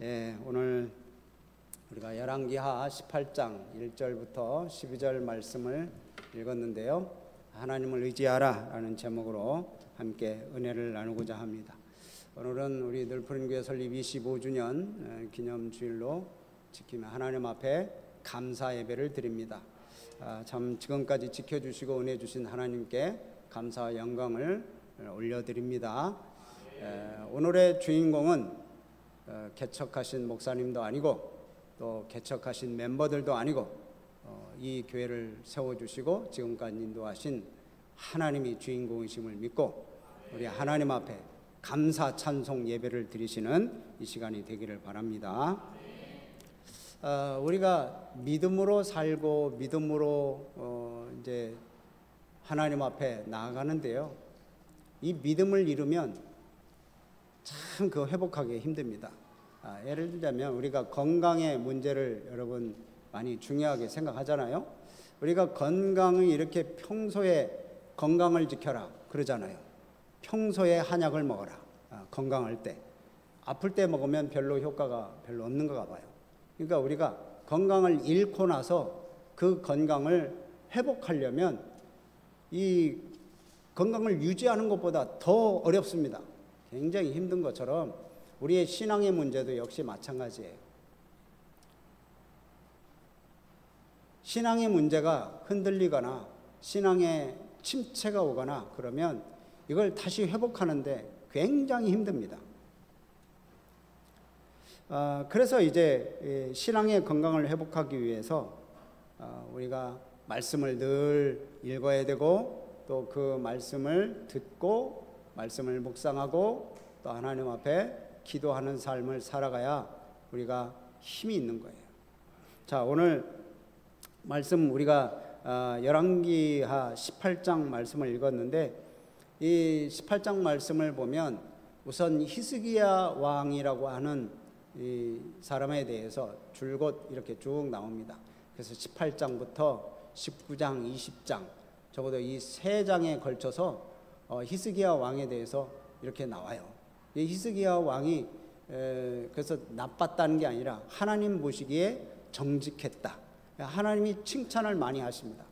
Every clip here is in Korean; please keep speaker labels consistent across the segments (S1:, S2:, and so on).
S1: 오늘 우리가 열왕기하 18장 1절부터 12절 말씀을 읽었는데요. 하나님을 의지하라 라는 제목으로 함께 은혜를 나누고자 합니다. 오늘은 우리 늘푸른교회 설립 25주년 기념주일로 지키며 하나님 앞에 감사 예배를 드립니다. 참 지금까지 지켜주시고 은혜 주신 하나님께 감사와 영광을 올려드립니다. 오늘의 주인공은 개척하신 목사님도 아니고 또 개척하신 멤버들도 아니고 이 교회를 세워주시고 지금까지 인도하신 하나님이 주인공이심을 믿고 우리 하나님 앞에 감사 찬송 예배를 드리시는 이 시간이 되기를 바랍니다. 우리가 믿음으로 살고 믿음으로 이제 하나님 앞에 나아가는데요. 이 믿음을 잃으면 참 회복하기 힘듭니다. 예를 들자면 우리가 건강의 문제를 여러분 많이 중요하게 생각하잖아요. 우리가 건강을 이렇게 평소에 건강을 지켜라 그러잖아요. 평소에 한약을 먹어라. 건강할 때. 아플 때 먹으면 별로 효과가 별로 없는 것 같아요. 그러니까 우리가 건강을 잃고 나서 그 건강을 회복하려면 이 건강을 유지하는 것보다 더 어렵습니다. 굉장히 힘든 것처럼 우리의 신앙의 문제도 역시 마찬가지예요. 신앙의 문제가 흔들리거나 신앙의 침체가 오거나 그러면 이걸 다시 회복하는데 굉장히 힘듭니다. 그래서 이제 신앙의 건강을 회복하기 위해서 우리가 말씀을 늘 읽어야 되고 또 그 말씀을 듣고 말씀을 묵상하고 또 하나님 앞에 기도하는 삶을 살아가야 우리가 힘이 있는 거예요. 자, 오늘 말씀 우리가 열왕기하 18장 말씀을 읽었는데 이 18장 말씀을 보면 우선 히스기야 왕이라고 하는 이 사람에 대해서 줄곧 이렇게 쭉 나옵니다. 그래서 18장부터 19장, 20장 적어도 이 세 장에 걸쳐서 히스기야 왕에 대해서 이렇게 나와요. 이 히스기야 왕이 그래서 나빴다는 게 아니라 하나님 보시기에 정직했다. 하나님이 칭찬을 많이 하십니다.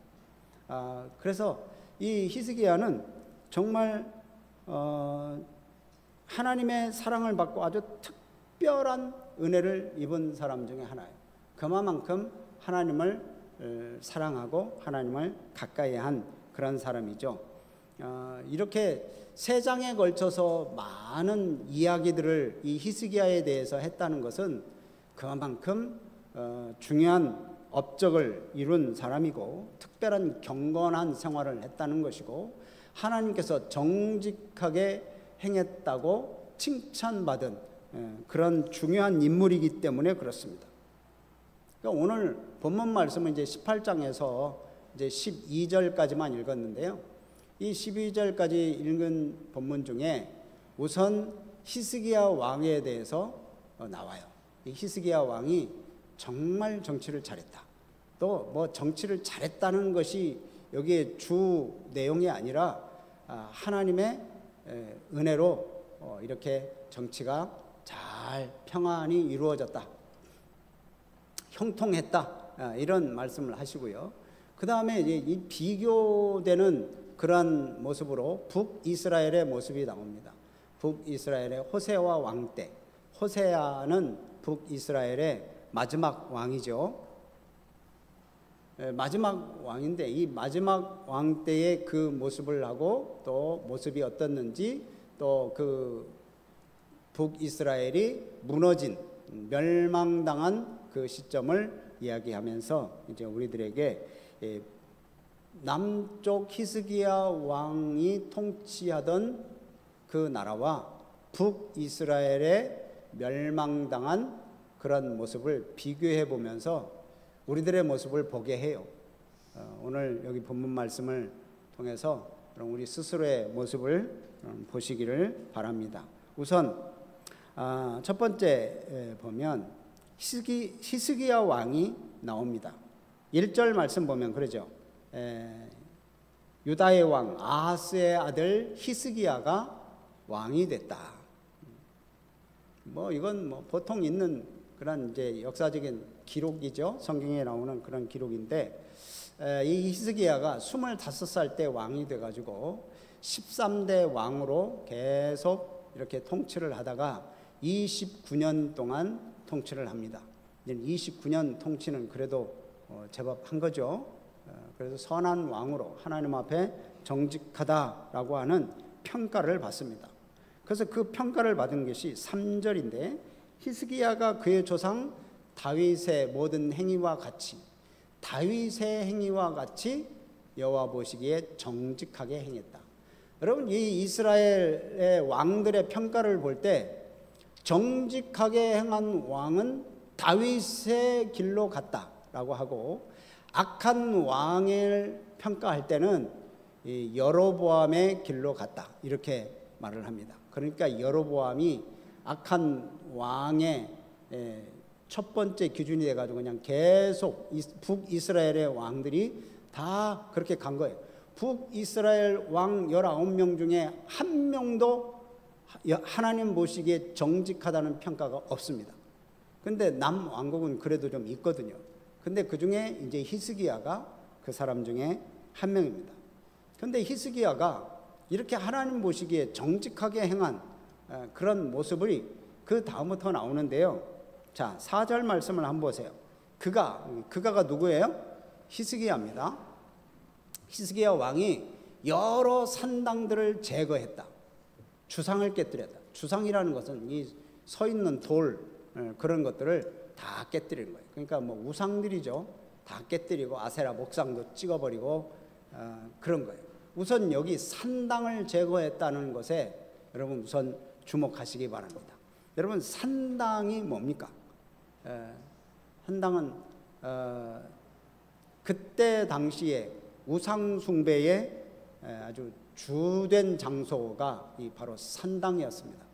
S1: 그래서 이 히스기야는 정말 하나님의 사랑을 받고 아주 특별한 은혜를 입은 사람 중에 하나예요. 그만큼 하나님을 사랑하고 하나님을 가까이 한 그런 사람이죠. 이렇게 세 장에 걸쳐서 많은 이야기들을 이 히스기야에 대해서 했다는 것은 그만큼 중요한 업적을 이룬 사람이고 특별한 경건한 생활을 했다는 것이고 하나님께서 정직하게 행했다고 칭찬받은 그런 중요한 인물이기 때문에 그렇습니다. 그러니까 오늘 본문 말씀은 이제 18장에서 이제 12절까지만 읽었는데요. 이 12절까지 읽은 본문 중에 우선 히스기야 왕에 대해서 나와요. 이 히스기야 왕이 정말 정치를 잘했다. 또 뭐 정치를 잘했다는 것이 여기에 주 내용이 아니라 하나님의 은혜로 이렇게 정치가 잘 평안히 이루어졌다. 형통했다. 이런 말씀을 하시고요. 그 다음에 이제 이 비교되는 그러한 모습으로 북이스라엘의 모습이 나옵니다. 북이스라엘의 호세아 왕 때, 호세아는 북이스라엘의 마지막 왕이죠. 마지막 왕인데 이 마지막 왕 때의 그 모습을 하고 또 모습이 어떻는지 또 그 북이스라엘이 무너진 멸망당한 그 시점을 이야기하면서 이제 우리들에게 남쪽 히스기야 왕이 통치하던 그 나라와 북이스라엘의 멸망당한 그런 모습을 비교해 보면서 우리들의 모습을 보게 해요. 오늘 여기 본문 말씀을 통해서 우리 스스로의 모습을 보시기를 바랍니다. 우선 첫 번째 보면 히스기야 왕이 나옵니다. 1절 말씀 보면 그러죠. 유다의 왕 아하스의 아들 히스기야가 왕이 됐다. 뭐 이건 뭐 보통 있는 그런 이제 역사적인 기록이죠. 성경에 나오는 그런 기록인데, 이 히스기야가 25살 때 왕이 돼가지고 13대 왕으로 계속 이렇게 통치를 하다가 29년 동안 통치를 합니다. 29년 통치는 그래도 제법 한 거죠. 그래서 선한 왕으로 하나님 앞에 정직하다라고 하는 평가를 받습니다. 그래서 그 평가를 받은 것이 3절인데, 히스기야가 그의 조상 다윗의 모든 행위와 같이, 다윗의 행위와 같이 여호와 보시기에 정직하게 행했다. 여러분, 이 이스라엘의 왕들의 평가를 볼 때 정직하게 행한 왕은 다윗의 길로 갔다라고 하고, 악한 왕을 평가할 때는 여로보암의 길로 갔다, 이렇게 말을 합니다. 그러니까 여로보암이 악한 왕의 첫 번째 기준이 돼가지고 그냥 계속 북이스라엘의 왕들이 다 그렇게 간 거예요. 북이스라엘 왕 19명 중에 한 명도 하나님 보시기에 정직하다는 평가가 없습니다. 근데 남왕국은 그래도 좀 있거든요. 근데 그 중에 이제 히스기야가 그 사람 중에 한 명입니다. 근데 히스기야가 이렇게 하나님 보시기에 정직하게 행한 그런 모습이 그 다음부터 나오는데요. 자, 4절 말씀을 한번 보세요. 그가가 누구예요? 히스기야입니다. 히스기야 왕이 여러 산당들을 제거했다. 주상을 깨뜨렸다. 주상이라는 것은 이 서 있는 돌, 그런 것들을 다 깨뜨리는 거예요. 그러니까 뭐 우상들이죠. 다 깨뜨리고 아세라 목상도 찍어버리고 그런 거예요. 우선 여기 산당을 제거했다는 것에 여러분 우선 주목하시기 바랍니다. 여러분, 산당이 뭡니까? 산당은 그때 당시에 우상 숭배의 아주 주된 장소가 바로 산당이었습니다.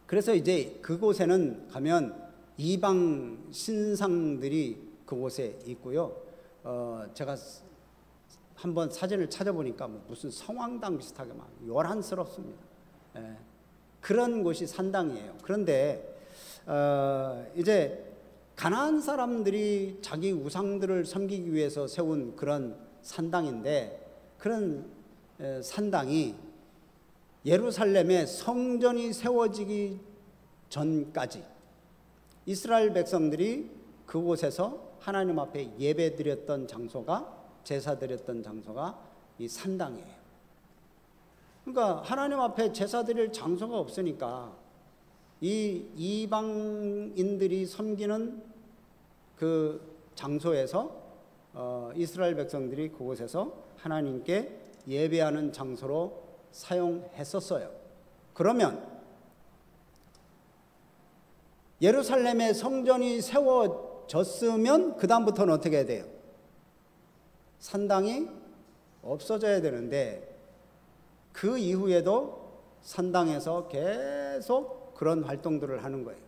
S1: 그래서 이제 그곳에는 가면 이방 신상들이 그곳에 있고요. 제가 한번 사진을 찾아보니까 무슨 성황당 비슷하게 막 요란스럽습니다. 그런 곳이 산당이에요. 그런데 이제 가나안 사람들이 자기 우상들을 섬기기 위해서 세운 그런 산당인데, 그런 산당이 예루살렘에 성전이 세워지기 전까지 이스라엘 백성들이 그곳에서 하나님 앞에 예배드렸던 장소가, 제사드렸던 장소가 이 산당이에요. 그러니까 하나님 앞에 제사드릴 장소가 없으니까 이 이방인들이 섬기는 그 장소에서 이스라엘 백성들이 그곳에서 하나님께 예배하는 장소로 사용했었어요. 그러면 예루살렘에 성전이 세워졌으면 그 다음부터는 어떻게 해야 돼요? 산당이 없어져야 되는데, 그 이후에도 산당에서 계속 그런 활동들을 하는 거예요.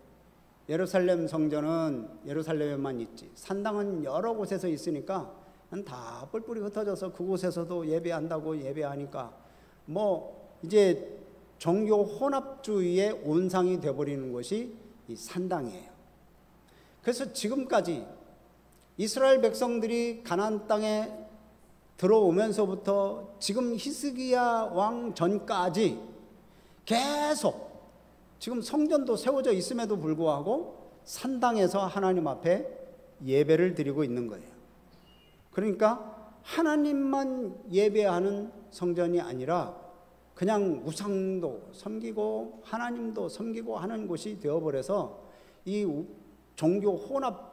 S1: 예루살렘 성전은 예루살렘에만 있지, 산당은 여러 곳에서 있으니까 다 뿔뿔이 흩어져서 그곳에서도 예배한다고 예배하니까 뭐 이제 종교 혼합주의의 온상이 되어버리는 것이 이 산당이에요. 그래서 지금까지 이스라엘 백성들이 가나안 땅에 들어오면서부터 지금 히스기야 왕 전까지 계속 지금 성전도 세워져 있음에도 불구하고 산당에서 하나님 앞에 예배를 드리고 있는 거예요. 그러니까 하나님만 예배하는 성전이 아니라 그냥 우상도 섬기고 하나님도 섬기고 하는 곳이 되어버려서 이 종교 혼합이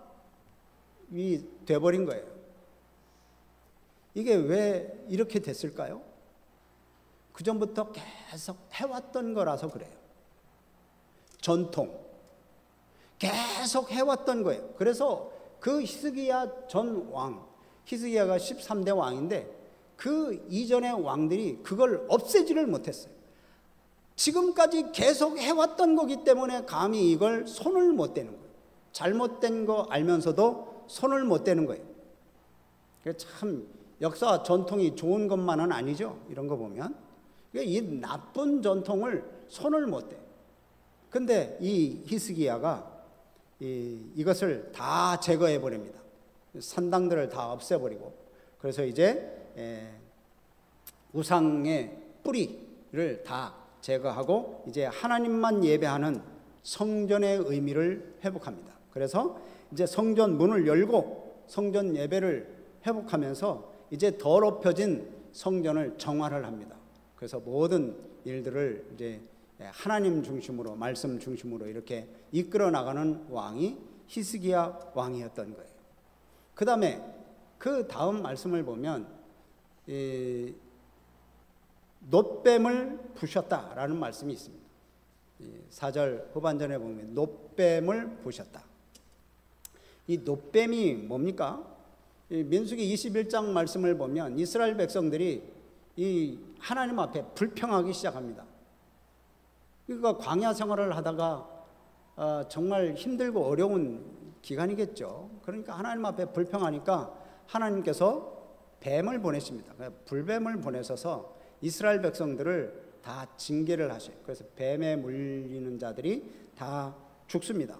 S1: 되어버린 거예요. 이게 왜 이렇게 됐을까요? 그전부터 계속 해왔던 거라서 그래요. 전통 계속 해왔던 거예요. 그래서 그 히스기야 전 왕, 히스기야가 13대 왕인데 그 이전의 왕들이 그걸 없애지를 못했어요. 지금까지 계속 해왔던 거기 때문에 감히 이걸 손을 못 대는 거예요. 잘못된 거 알면서도 손을 못 대는 거예요. 참 역사 전통이 좋은 것만은 아니죠. 이런 거 보면 이 나쁜 전통을 손을 못 대. 근데 이 히스기야가 이것을 다 제거해 버립니다. 산당들을 다 없애버리고, 그래서 이제 우상의 뿌리를 다 제거하고 이제 하나님만 예배하는 성전의 의미를 회복합니다. 그래서 이제 성전 문을 열고 성전 예배를 회복하면서 이제 더럽혀진 성전을 정화를 합니다. 그래서 모든 일들을 이제 하나님 중심으로, 말씀 중심으로 이렇게 이끌어 나가는 왕이 히스기야 왕이었던 거예요. 그 다음 말씀을 보면 놋뱀을 부셨다라는 말씀이 있습니다. 4절 후반전에 보면 놋뱀을 부셨다. 이 놋뱀이 뭡니까? 민수기 21장 말씀을 보면 이스라엘 백성들이 이 하나님 앞에 불평하기 시작합니다. 그러니까 광야 생활을 하다가 정말 힘들고 어려운 기간이겠죠. 그러니까 하나님 앞에 불평하니까 하나님께서 뱀을 보내십니다. 불뱀을 보내셔서 이스라엘 백성들을 다 징계를 하셔요. 그래서 뱀에 물리는 자들이 다 죽습니다.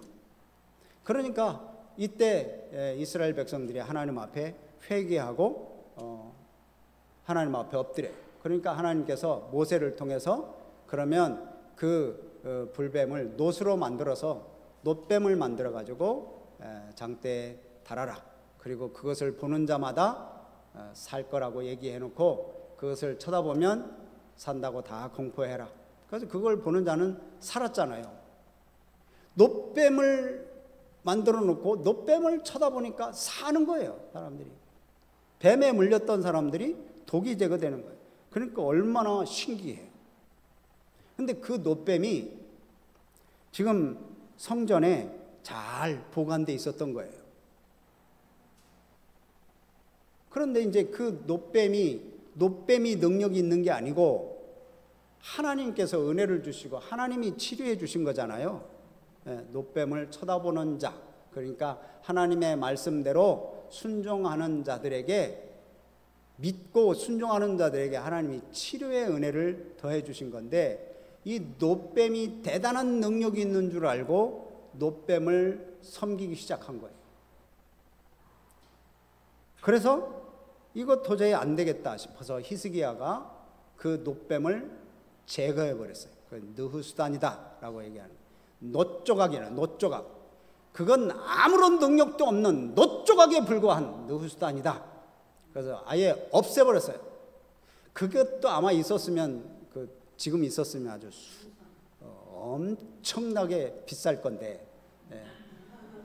S1: 그러니까 이때 이스라엘 백성들이 하나님 앞에 회개하고 하나님 앞에 엎드려요. 그러니까 하나님께서 모세를 통해서 그러면 그 불뱀을 놋으로 만들어서 놋뱀을 만들어 가지고 장대에 달아라. 그리고 그것을 보는 자마다 살 거라고 얘기해 놓고 그것을 쳐다보면 산다고 다 공포해라. 그래서 그걸 보는 자는 살았잖아요. 놋뱀을 만들어 놓고 놋뱀을 쳐다보니까 사는 거예요. 사람들이. 뱀에 물렸던 사람들이 독이 제거되는 거예요. 그러니까 얼마나 신기해요. 근데 그 놋뱀이 지금 성전에 잘 보관돼 있었던 거예요. 그런데 이제 그 놋뱀이 능력이 있는 게 아니고 하나님께서 은혜를 주시고 하나님이 치료해 주신 거잖아요. 놋뱀을 쳐다보는 자, 그러니까 하나님의 말씀대로 순종하는 자들에게, 믿고 순종하는 자들에게 하나님이 치료의 은혜를 더해 주신 건데, 이 놋뱀이 대단한 능력이 있는 줄 알고 놋뱀을 섬기기 시작한 거예요. 그래서 이거 도저히 안 되겠다 싶어서 히스기야가 그 놋뱀을 제거해 버렸어요. 그 느후수단이다 라고 얘기하는 거예요. 놋조각이나 놋조각, 그건 아무런 능력도 없는 놋조각에 불과한 느후수단이다. 그래서 아예 없애버렸어요. 그것도 아마 있었으면 지금 있었으면 아주 엄청나게 비쌀 건데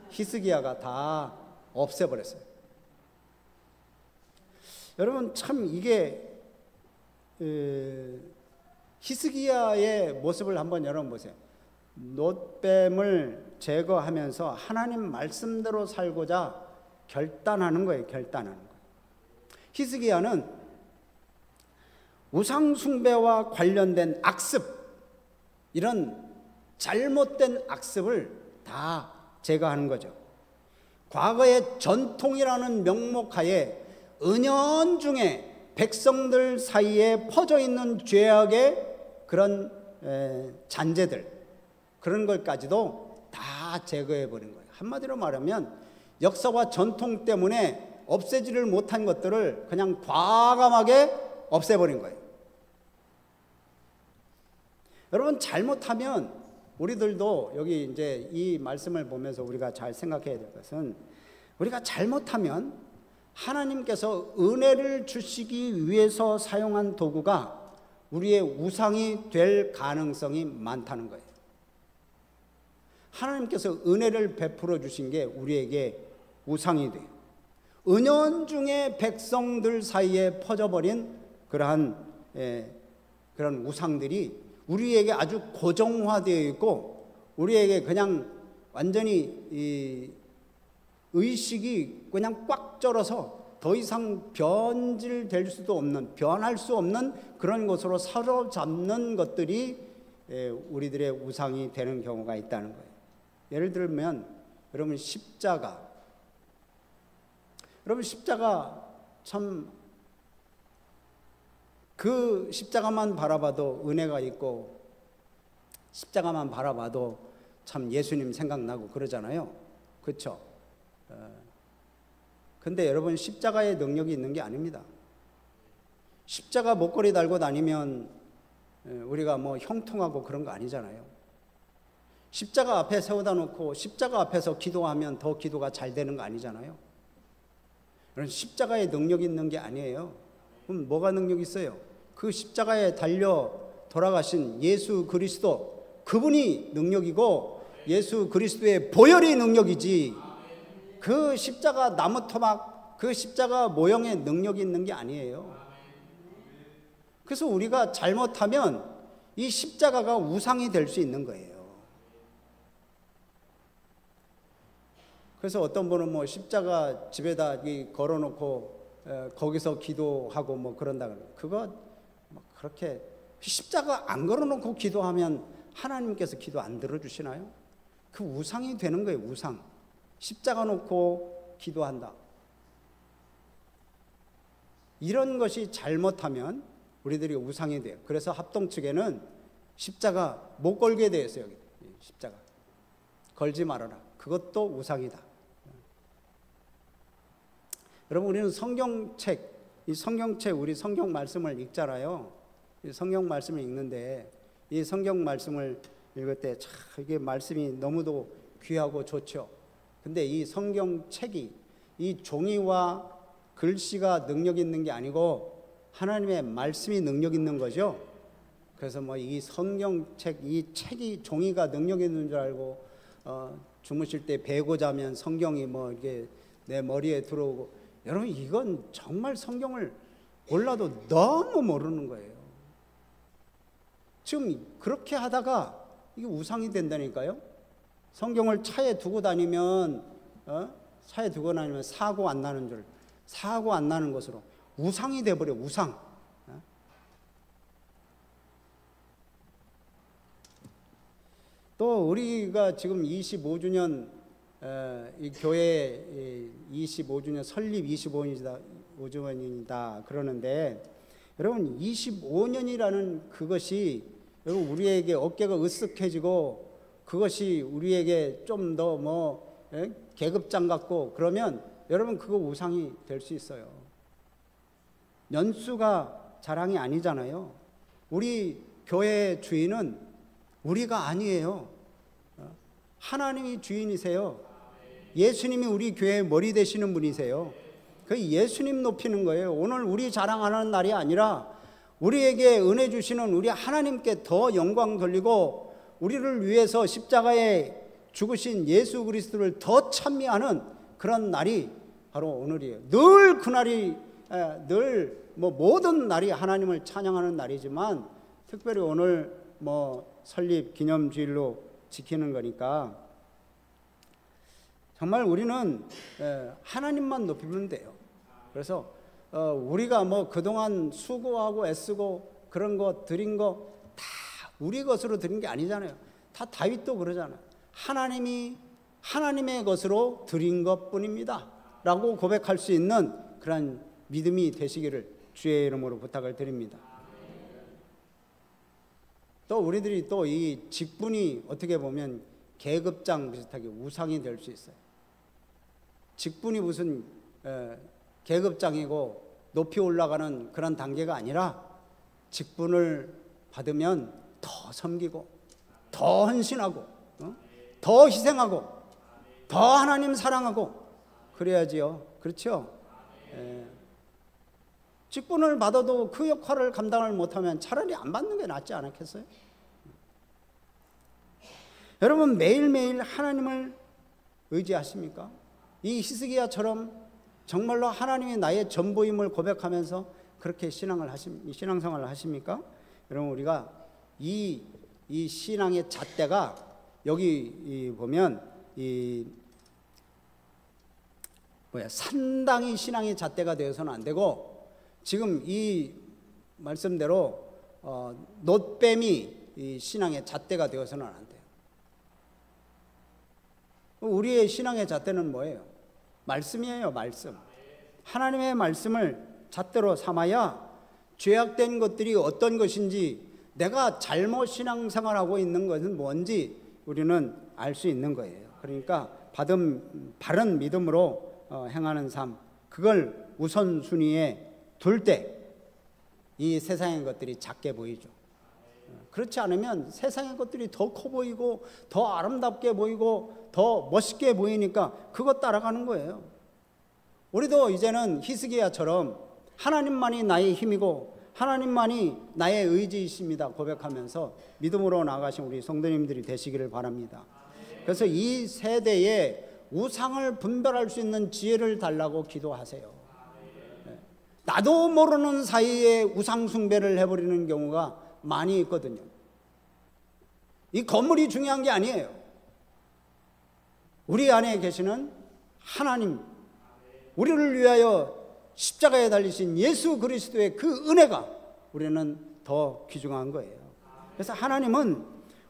S1: 히스기야가 다 없애버렸어요. 여러분 참 이게 히스기야의 모습을 한번 여러분 보세요. 놋뱀을 제거하면서 하나님 말씀대로 살고자 결단하는 거예요. 결단하는 거예요. 히스기야는 우상 숭배와 관련된 악습, 이런 잘못된 악습을 다 제거하는 거죠. 과거의 전통이라는 명목하에 은연중에 백성들 사이에 퍼져 있는 죄악의 그런 잔재들, 그런 것까지도 다 제거해 버린 거예요. 한마디로 말하면 역사와 전통 때문에 없애지를 못한 것들을 그냥 과감하게 없애버린 거예요. 여러분 잘못하면 우리들도 여기 이제 이 말씀을 보면서 우리가 잘 생각해야 될 것은, 우리가 잘못하면 하나님께서 은혜를 주시기 위해서 사용한 도구가 우리의 우상이 될 가능성이 많다는 거예요. 하나님께서 은혜를 베풀어 주신 게 우리에게 우상이 돼요. 은연중에 백성들 사이에 퍼져버린 그러한 그런 우상들이 우리에게 아주 고정화되어 있고, 우리에게 그냥 완전히 이 의식이 그냥 꽉 절어서 더 이상 변질될 수도 없는, 변할 수 없는 그런 것으로 사로잡는 것들이 우리들의 우상이 되는 경우가 있다는 거예요. 예를 들면 여러분 십자가, 여러분 십자가 참 그 십자가만 바라봐도 은혜가 있고 십자가만 바라봐도 참 예수님 생각나고 그러잖아요. 그렇죠? 근데 여러분, 십자가의 능력이 있는 게 아닙니다. 십자가 목걸이 달고 다니면 우리가 뭐 형통하고 그런 거 아니잖아요. 십자가 앞에 세워다 놓고 십자가 앞에서 기도하면 더 기도가 잘 되는 거 아니잖아요. 그런 십자가의 능력이 있는 게 아니에요. 그럼 뭐가 능력이 있어요? 그 십자가에 달려 돌아가신 예수 그리스도, 그분이 능력이고 예수 그리스도의 보혈이 능력이지, 그 십자가 나무 토막, 그 십자가 모형의 능력이 있는 게 아니에요. 그래서 우리가 잘못하면 이 십자가가 우상이 될 수 있는 거예요. 그래서 어떤 분은 뭐 십자가 집에다 걸어놓고 거기서 기도하고 뭐 그런다. 그거 뭐 그렇게, 십자가 안 걸어놓고 기도하면 하나님께서 기도 안 들어주시나요? 그 우상이 되는 거예요. 우상. 십자가 놓고 기도한다. 이런 것이 잘못하면 우리들이 우상이 돼요. 그래서 합동 측에는 십자가 못 걸게 되어 있어요. 여기 십자가 걸지 말아라. 그것도 우상이다. 여러분, 우리는 성경책, 이 성경책, 우리 성경 말씀을 읽잖아요. 이 성경 말씀을 읽는데, 이 성경 말씀을 읽을 때 참 이게 말씀이 너무도 귀하고 좋죠. 근데 이 성경책이, 이 종이와 글씨가 능력 있는 게 아니고 하나님의 말씀이 능력 있는 거죠. 그래서 뭐 이 성경책, 이 책이, 종이가 능력 있는 줄 알고 주무실 때 베고 자면 성경이 뭐 이게 내 머리에 들어오고, 여러분, 이건 정말 성경을 몰라도 너무 모르는 거예요. 지금 그렇게 하다가 이게 우상이 된다니까요. 성경을 차에 두고 다니면 차에 두고 다니면 사고 안 나는 줄, 사고 안 나는 것으로 우상이 돼버려. 우상. 또 우리가 지금 25주년, 이 교회 25주년 설립 25주년이다 그러는데, 여러분, 25년이라는 그것이 여러분 우리에게 어깨가 으쓱해지고 그것이 우리에게 좀 더 뭐 계급장 같고 그러면 여러분 그거 우상이 될 수 있어요. 연수가 자랑이 아니잖아요. 우리 교회의 주인은 우리가 아니에요. 하나님이 주인이세요. 예수님이 우리 교회의 머리 되시는 분이세요. 그 예수님 높이는 거예요. 오늘 우리 자랑하는 날이 아니라 우리에게 은혜 주시는 우리 하나님께 더 영광 돌리고, 우리를 위해서 십자가에 죽으신 예수 그리스도를 더 찬미하는 그런 날이 바로 오늘이에요. 늘 그날이, 늘 뭐 모든 날이 하나님을 찬양하는 날이지만 특별히 오늘 뭐 설립 기념주일로 지키는 거니까 정말 우리는 하나님만 높이면 돼요. 그래서 우리가 뭐 그동안 수고하고 애쓰고 그런 거 드린 거 다 우리 것으로 드린 게 아니잖아요. 다 다윗도 그러잖아요. 하나님이 하나님의 것으로 드린 것뿐입니다 라고 고백할 수 있는 그런 믿음이 되시기를 주의 이름으로 부탁을 드립니다. 또 우리들이 또 이 직분이 어떻게 보면 계급장 비슷하게 우상이 될 수 있어요. 직분이 무슨 계급장이고 높이 올라가는 그런 단계가 아니라, 직분을 받으면 더 섬기고 더 헌신하고 더 희생하고 더 하나님 사랑하고 그래야지요. 그렇죠? 직분을 받아도 그 역할을 감당을 못하면 차라리 안 받는 게 낫지 않았겠어요? 여러분, 매일매일 하나님을 의지하십니까? 이 히스기야처럼 정말로 하나님이 나의 전부임을 고백하면서 그렇게 신앙생활을 하십니까? 여러분, 우리가 이 신앙의 잣대가 여기 보면 상당히 신앙의 잣대가 되어서는 안 되고, 지금 이 말씀대로 놋뱀이 이 신앙의 잣대가 되어서는 안 돼요. 우리의 신앙의 잣대는 뭐예요? 말씀이에요. 말씀. 하나님의 말씀을 잣대로 삼아야 죄악된 것들이 어떤 것인지 내가 잘못 신앙생활하고 있는 것은 뭔지 우리는 알 수 있는 거예요. 그러니까 받은 바른 믿음으로 행하는 삶, 그걸 우선순위에 둘 때 이 세상의 것들이 작게 보이죠. 그렇지 않으면 세상의 것들이 더 커 보이고 더 아름답게 보이고 더 멋있게 보이니까 그것 따라가는 거예요. 우리도 이제는 히스기야처럼 하나님만이 나의 힘이고 하나님만이 나의 의지이십니다 고백하면서 믿음으로 나아가신 우리 성도님들이 되시기를 바랍니다. 그래서 이 세대에 우상을 분별할 수 있는 지혜를 달라고 기도하세요. 나도 모르는 사이에 우상 숭배를 해버리는 경우가 많이 있거든요. 이 건물이 중요한 게 아니에요. 우리 안에 계시는 하나님, 우리를 위하여 십자가에 달리신 예수 그리스도의 그 은혜가 우리는 더 귀중한 거예요. 그래서 하나님은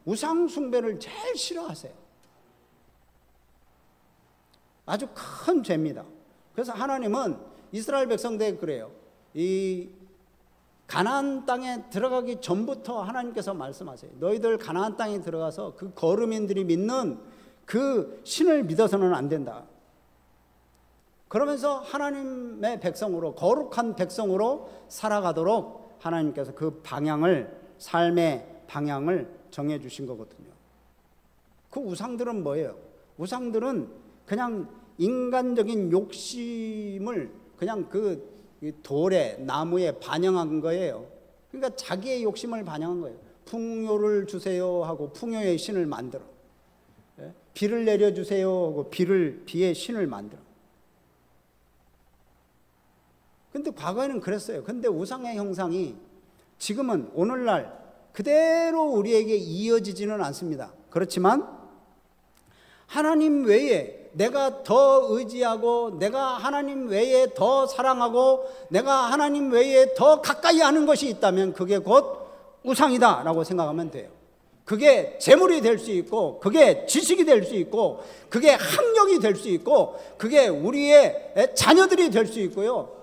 S1: 우상 숭배를 제일 싫어하세요. 아주 큰 죄입니다. 그래서 하나님은 이스라엘 백성들에게 그래요. 이 가나안 땅에 들어가기 전부터 하나님께서 말씀하세요. 너희들 가나안 땅에 들어가서 그 거르민들이 믿는 그 신을 믿어서는 안 된다. 그러면서 하나님의 백성으로, 거룩한 백성으로 살아가도록 하나님께서 그 방향을, 삶의 방향을 정해 주신 거거든요. 그 우상들은 뭐예요? 우상들은 그냥 인간적인 욕심을 그냥 그 돌에, 나무에 반영한 거예요. 그러니까 자기의 욕심을 반영한 거예요. 풍요를 주세요 하고 풍요의 신을 만들어. 비를 내려주세요 하고 비의 신을 만들어. 근데 과거에는 그랬어요. 근데 우상의 형상이 지금은 오늘날 그대로 우리에게 이어지지는 않습니다. 그렇지만 하나님 외에 내가 더 의지하고 내가 하나님 외에 더 사랑하고 내가 하나님 외에 더 가까이 하는 것이 있다면 그게 곧 우상이다 라고 생각하면 돼요. 그게 재물이 될 수 있고 그게 지식이 될 수 있고 그게 학력이 될 수 있고 그게 우리의 자녀들이 될 수 있고요.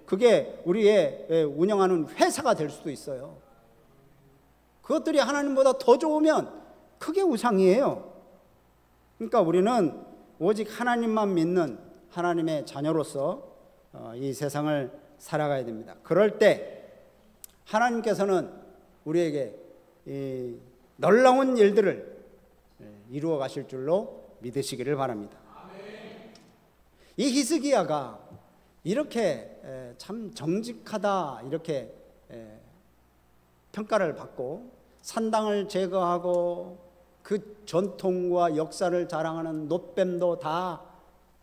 S1: 그게 우리의 운영하는 회사가 될 수도 있어요. 그것들이 하나님보다 더 좋으면 그게 우상이에요. 그러니까 우리는 오직 하나님만 믿는 하나님의 자녀로서 이 세상을 살아가야 됩니다. 그럴 때 하나님께서는 우리에게 이 놀라운 일들을 이루어 가실 줄로 믿으시기를 바랍니다. 이 히스기야가 이렇게 참 정직하다 이렇게 평가를 받고 산당을 제거하고 그 전통과 역사를 자랑하는 놋뱀도 다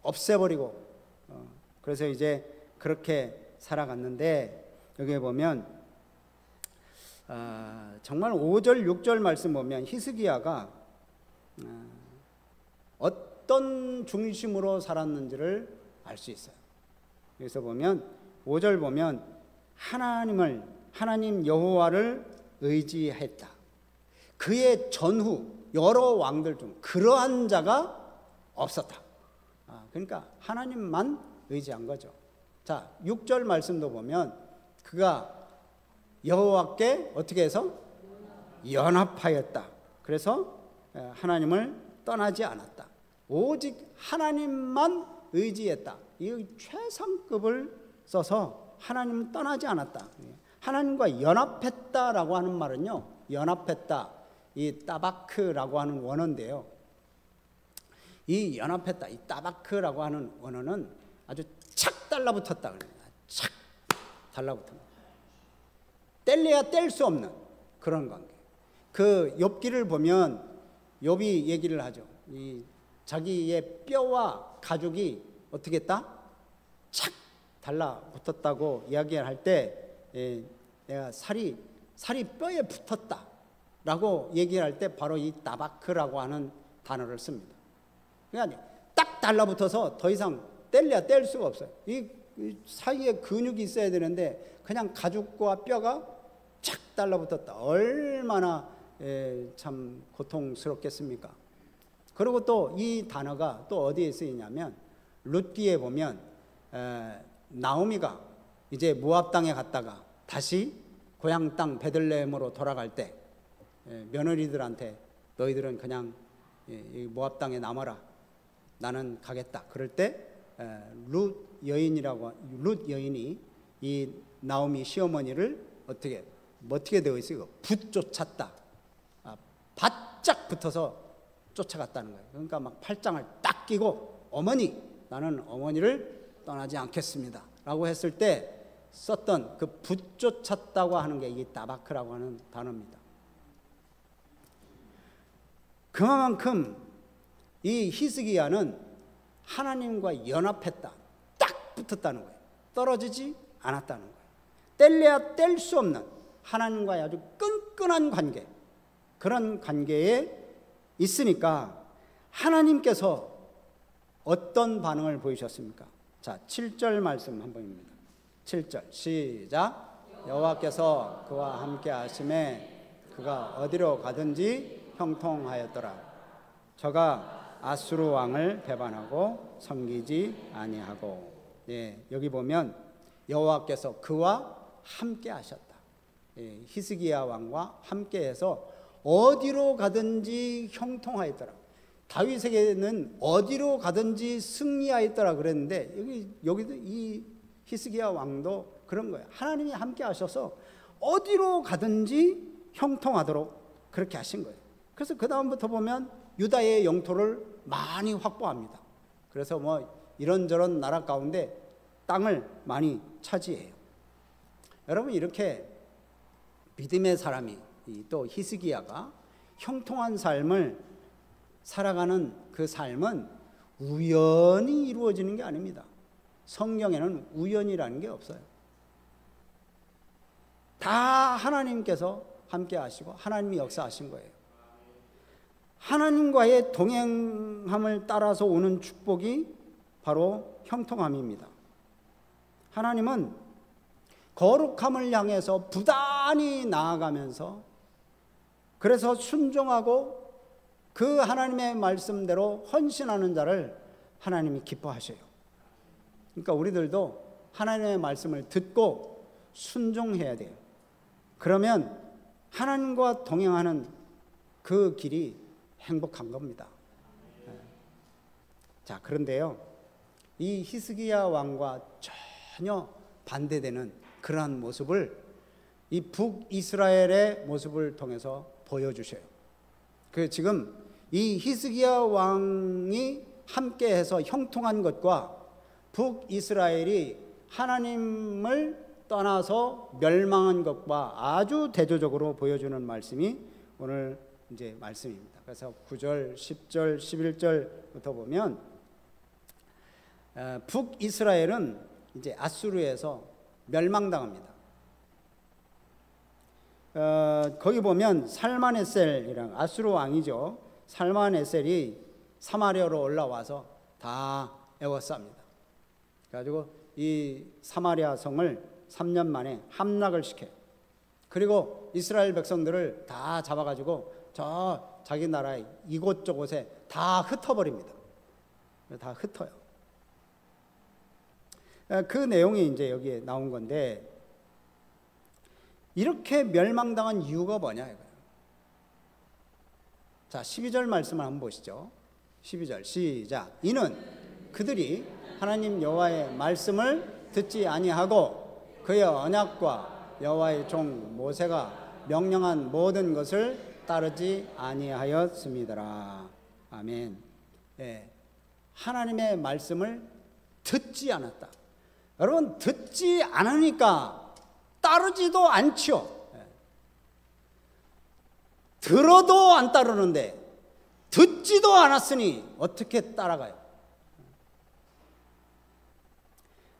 S1: 없애버리고 그래서 이제 그렇게 살아갔는데 여기에 보면 정말 5절 6절 말씀 보면 히스기야가 어떤 중심으로 살았는지를 알 수 있어요. 여기서 보면 5절 보면 하나님 여호와를 의지했다. 그의 전후 여러 왕들 중 그러한 자가 없었다. 그러니까 하나님만 의지한 거죠. 자, 6절 말씀도 보면 그가 여호와께 어떻게 해서 연합하였다. 그래서 하나님을 떠나지 않았다. 오직 하나님만 의지했다. 이 최상급을 써서 하나님을 떠나지 않았다. 하나님과 연합했다라고 하는 말은요, 연합했다. 이 따바크라고 하는 원어인데요. 이 연합했다, 이 따바크라고 하는 원어는 아주 착 달라붙었다 그럽니다. 착 달라붙은 거. 뗄래야 뗄 수 없는 그런 관계. 그 욥기를 보면 욥이 얘기를 하죠. 이 자기의 뼈와 가죽이 어떻게 했다? 착 달라붙었다고 이야기할 때 내가 살이 뼈에 붙었다라고 얘기할 때 바로 이 따바크라고 하는 단어를 씁니다. 그러니까 딱 달라붙어서 더 이상 뗄래야 뗄 수가 없어요. 이 사이에 근육이 있어야 되는데 그냥 가죽과 뼈가 착 달라붙었다. 얼마나 참 고통스럽겠습니까? 그리고 또 이 단어가 또 어디에 쓰이냐면 룻기에 보면 나오미가 이제 모압 땅에 갔다가 다시 고향 땅 베들레헴으로 돌아갈 때 며느리들한테 너희들은 그냥 모압 땅에 남아라, 나는 가겠다. 그럴 때 룻 여인이 이 나오미 시어머니를 어떻게 되어 있어요? 붙쫓았다. 바짝 붙어서 쫓아갔다는 거예요. 그러니까 막 팔짱을 딱 끼고 어머니, 나는 어머니를 떠나지 않겠습니다 라고 했을 때 썼던 그 붙쫓았다고 하는 게 이게 다바크라고 하는 단어입니다. 그만큼 이 히스기야는 하나님과 연합했다, 딱 붙었다는 거예요. 떨어지지 않았다는 거예요. 뗄래야 뗄 수 없는 하나님과의 아주 끈끈한 관계, 그런 관계에 있으니까 하나님께서 어떤 반응을 보이셨습니까? 자, 7절 말씀 한 번입니다. 7절 시작. 여호와께서 그와 함께 하심에 그가 어디로 가든지 형통하였더라. 저가 아수르 왕을 배반하고 섬기지 아니하고. 여기 보면 여호와께서 그와 함께 하셨다. 히스기야 왕과 함께해서 어디로 가든지 형통하였더라. 다윗에게는 어디로 가든지 승리하였더라 그랬는데 여기도 이 히스기야 왕도 그런 거예요. 하나님이 함께 하셔서 어디로 가든지 형통하도록 그렇게 하신 거예요. 그래서 그 다음부터 보면 유다의 영토를 많이 확보합니다. 그래서 이런저런 나라 가운데 땅을 많이 차지해요. 여러분, 이렇게 믿음의 사람이 또 히스기야가 형통한 삶을 살아가는 그 삶은 우연히 이루어지는 게 아닙니다. 성경에는 우연이라는 게 없어요. 다 하나님께서 함께 하시고 하나님이 역사하신 거예요. 하나님과의 동행함을 따라서 오는 축복이 바로 형통함입니다. 하나님은 거룩함을 향해서 부단히 나아가면서 그래서 순종하고 그 하나님의 말씀대로 헌신하는 자를 하나님이 기뻐하셔요. 그러니까 우리들도 하나님의 말씀을 듣고 순종해야 돼요. 그러면 하나님과 동행하는 그 길이 행복한 겁니다. 자, 그런데요, 이 히스기야 왕과 전혀 반대되는 그러한 모습을 이 북이스라엘의 모습을 통해서 보여주셔요. 지금 이 히스기야 왕이 함께해서 형통한 것과 북이스라엘이 하나님을 떠나서 멸망한 것과 아주 대조적으로 보여주는 말씀이 오늘 이제 말씀입니다. 그래서 9절, 10절, 11절부터 보면 북이스라엘은 이제 아수르에서 멸망당합니다. 거기 보면 살마네셀이랑 아수르 왕이죠. 살마네셀이 사마리아로 올라와서 다 에워쌉니다. 그래가지고 이 사마리아 성을 3년 만에 함락을 시켜요. 그리고 이스라엘 백성들을 다 잡아가지고 저 자기 나라의 이곳저곳에 다 흩어버립니다. 다 흩어요. 그 내용이 이제 여기에 나온 건데, 이렇게 멸망당한 이유가 뭐냐 이거예요. 자, 12절 말씀을 한번 보시죠. 12절 시작. 이는 그들이 하나님 여호와의 말씀을 듣지 아니하고 그의 언약과 여호와의 종 모세가 명령한 모든 것을 따르지 아니하였음이더라. 아멘. 하나님의 말씀을 듣지 않았다. 여러분, 듣지 않으니까 따르지도 않죠. 들어도 안 따르는데 듣지도 않았으니 어떻게 따라가요?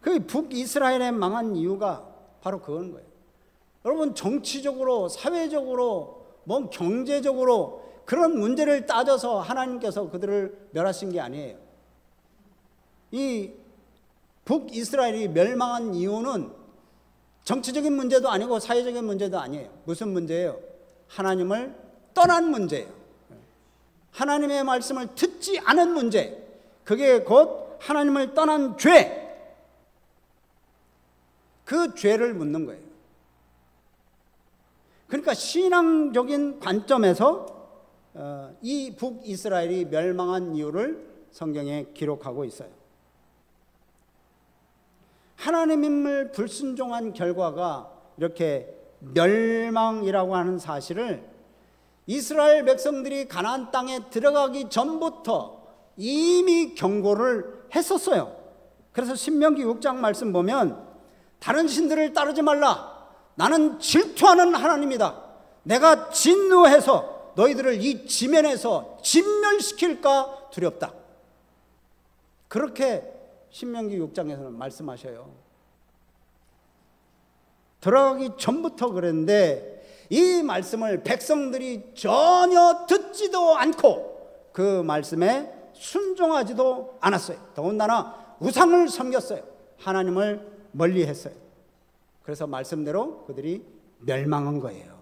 S1: 그 북이스라엘에 망한 이유가 바로 그건 거예요. 여러분, 정치적으로, 사회적으로, 경제적으로 그런 문제를 따져서 하나님께서 그들을 멸하신 게 아니에요. 이 북이스라엘이 멸망한 이유는 정치적인 문제도 아니고 사회적인 문제도 아니에요. 무슨 문제예요? 하나님을 떠난 문제예요. 하나님의 말씀을 듣지 않은 문제. 그게 곧 하나님을 떠난 죄. 그 죄를 묻는 거예요. 그러니까 신앙적인 관점에서 이 북이스라엘이 멸망한 이유를 성경에 기록하고 있어요. 하나님을 불순종한 결과가 이렇게 멸망이라고 하는 사실을 이스라엘 백성들이 가나안 땅에 들어가기 전부터 이미 경고를 했었어요. 그래서 신명기 6장 말씀 보면 다른 신들을 따르지 말라. 나는 질투하는 하나님이다. 내가 진노해서 너희들을 이 지면에서 진멸시킬까 두렵다. 그렇게 신명기 6장에서는 말씀하셔요. 들어가기 전부터 그랬는데 이 말씀을 백성들이 전혀 듣지도 않고 그 말씀에 순종하지도 않았어요. 더군다나 우상을 섬겼어요. 하나님을 멀리했어요. 그래서 말씀대로 그들이 멸망한 거예요.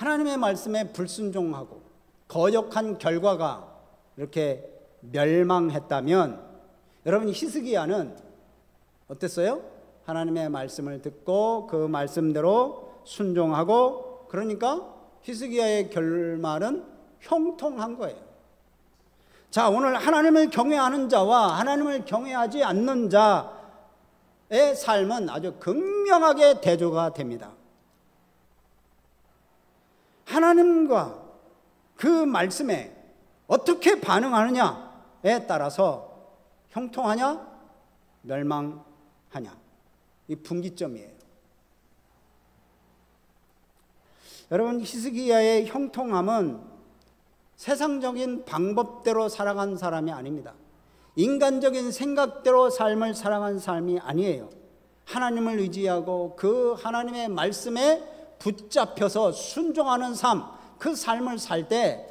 S1: 하나님의 말씀에 불순종하고 거역한 결과가 이렇게 멸망했다면 여러분 히스기야는 어땠어요? 하나님의 말씀을 듣고 그 말씀대로 순종하고 그러니까 히스기야의 결말은 형통한 거예요. 자, 오늘 하나님을 경외하는 자와 하나님을 경외하지 않는 자의 삶은 아주 극명하게 대조가 됩니다. 하나님과 그 말씀에 어떻게 반응하느냐에 따라서 형통하냐 멸망하냐 이 분기점이에요. 여러분 히스기야의 형통함은 세상적인 방법대로 살아간 사람이 아닙니다. 인간적인 생각대로 삶을 살아간 삶이 아니에요. 하나님을 의지하고 그 하나님의 말씀에 붙잡혀서 순종하는 삶, 그 삶을 살 때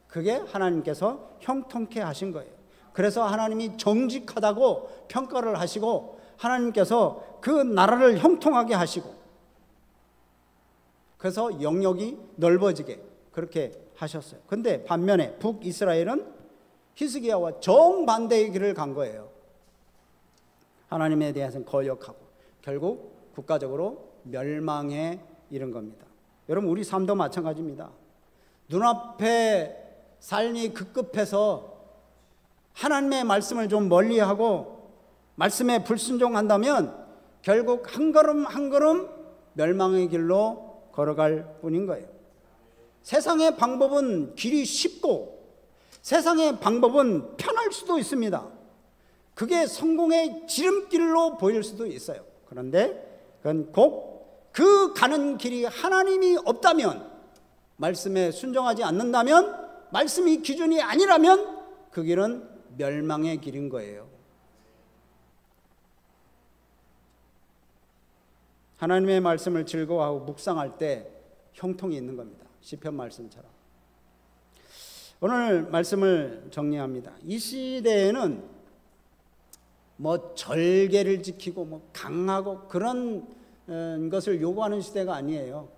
S1: 그게 하나님께서 형통케 하신 거예요. 그래서 하나님이 정직하다고 평가를 하시고 하나님께서 그 나라를 형통하게 하시고 그래서 영역이 넓어지게 그렇게 하셨어요. 근데 반면에 북이스라엘은 히스기야와 정반대의 길을 간 거예요. 하나님에 대해서는 거역하고 결국 국가적으로 멸망에 이른 겁니다. 여러분 우리 삶도 마찬가지입니다. 눈앞에 삶이 급급해서 하나님의 말씀을 좀 멀리하고 말씀에 불순종한다면 결국 한 걸음 한 걸음 멸망의 길로 걸어갈 뿐인 거예요. 세상의 방법은 길이 쉽고 세상의 방법은 편할 수도 있습니다. 그게 성공의 지름길로 보일 수도 있어요. 그런데 그건 꼭 그 가는 길이 하나님이 없다면, 말씀에 순종하지 않는다면, 말씀이 기준이 아니라면 그 길은 멸망의 길인 거예요. 하나님의 말씀을 즐거워하고 묵상할 때 형통이 있는 겁니다. 시편 말씀처럼. 오늘 말씀을 정리합니다. 이 시대에는 뭐 절개를 지키고 뭐 강하고 그런 것을 요구하는 시대가 아니에요.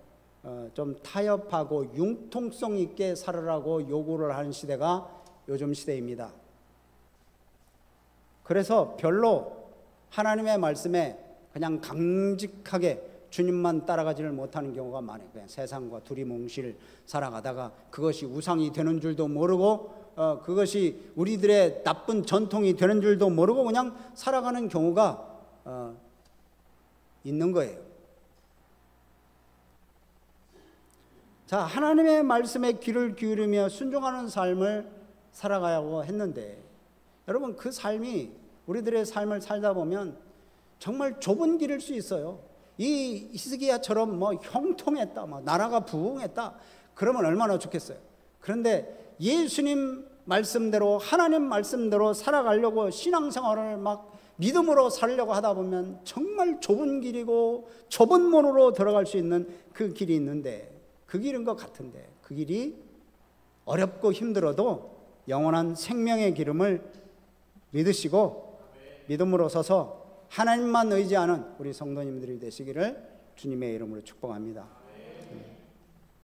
S1: 좀 타협하고 융통성 있게 살아라고 요구를 하는 시대가 요즘 시대입니다. 그래서 별로 하나님의 말씀에 그냥 강직하게 주님만 따라가지를 못하는 경우가 많아요. 그냥 세상과 두리뭉실 살아가다가 그것이 우상이 되는 줄도 모르고 그것이 우리들의 나쁜 전통이 되는 줄도 모르고 그냥 살아가는 경우가 있는 거예요. 자, 하나님의 말씀에 귀를 기울이며 순종하는 삶을 살아가려고 했는데 여러분 그 삶이 우리들의 삶을 살다 보면 정말 좁은 길일 수 있어요. 이 히스기야처럼 뭐 형통했다, 뭐 나라가 부흥했다, 그러면 얼마나 좋겠어요. 그런데 예수님 말씀대로 하나님 말씀대로 살아가려고 신앙생활을 막 믿음으로 살려고 하다 보면 정말 좁은 길이고 좁은 문으로 들어갈 수 있는 그 길이 있는데 그 길인 것 같은데 그 길이 어렵고 힘들어도 영원한 생명의 기름을 믿으시고 믿음으로 서서 하나님만 의지하는 우리 성도님들이 되시기를 주님의 이름으로 축복합니다.